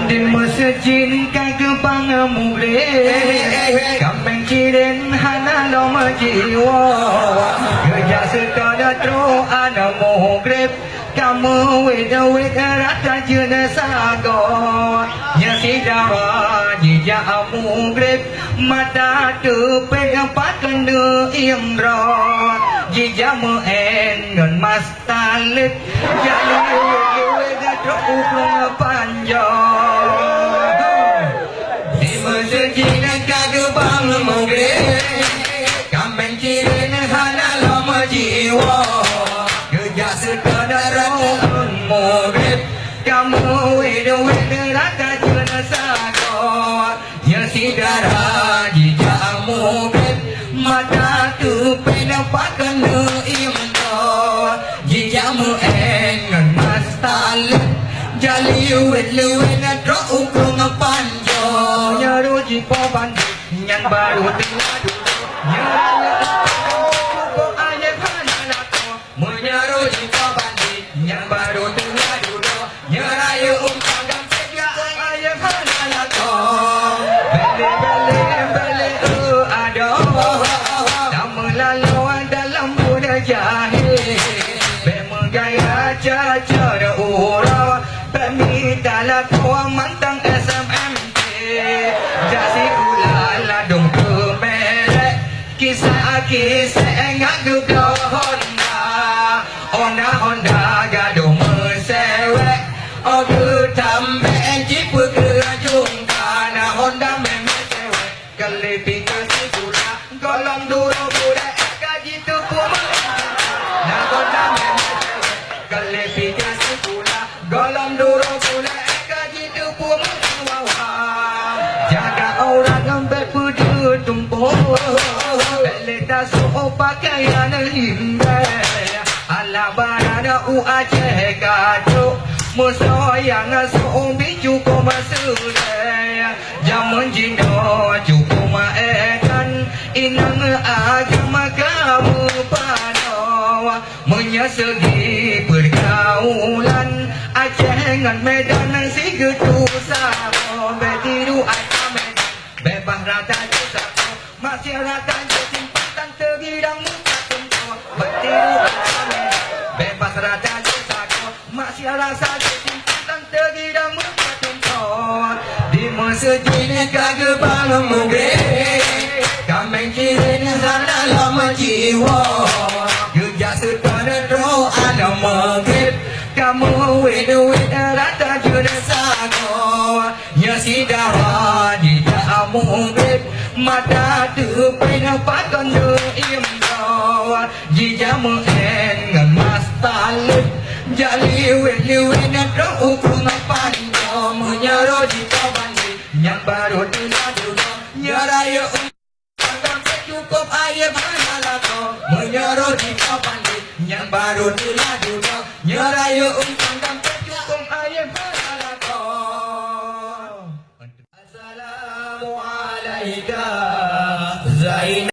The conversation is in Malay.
Di masjid kagak pangamure Kameng kiren hana lo majiwa Kerja sekadar tro ada mugrib Kamu weda rata jena sago Nyasi dawa jija mugrib Mata tepek pakan de imro Jija muen ngon mas talit Jadi weda tro uklong panjang Di masjid kagak pangamure Kameng kiren hana lo majiwa Kerja sekadar mugrib Kamu weda rata jena sago Nyasi darah jija mugrib Mata tu pena pakan de imro Jija muen ngon mas talit Jali luwet tro ukrong panjo Nyaru jipo bandit Nyan baru tengah duduk Nyaraya Kok ayah hanalato Menyaru jipo bandit Nyan baru tengah duduk Nyaraya panggang sega ayah hanalato Bele ado Tak melalau dalam muda jahil Bemegaya cara urau Pemitalah kau mantang SMMT Jasi kulala dong kemerek Kisah-kisah ngadu kau Honda gaduh mesewek Oh ketambe jipu kerajung Kana Honda memesewek Kelepi kasih surah Golong duro budak Gaji tu puma Nah Honda memesewek Kelepi kasih surah Golong duro budak Gaji tu puma Jaga orang lembek pudu tumpuk Belita suhu pakaian himbe Ala barada Aceh kacuk Musuh yang suhu biju ko masudai Jamun jindo cukup maekan Inang agama kamu pano Menyesegi pergaulan Aceh dengan Medan si getu samo Betiru Aceh Medan Bebas rata jusaku Masih rata jesimpatan tergidang muka tentu Betiru Aceh Medan Bebas rata jusaku Masih rasa jesimpatan tergidang muka tentu Di masjid kagak bangun mugrib Kameng kirin hana lama jiwa Kerja sekadar tro ada maghrib Kamu weda rata jena sago Nyasi darah jija mugrib Mata tu pena pakan de imro Jija muen ngan mas talit Jali liwet tro ukrung panjo Menyaro jika bandit Yang baru duduk Nyaraya Panggang secukup ayam hanalato Menyaro jika bandit Yang baru duduk Nyaraya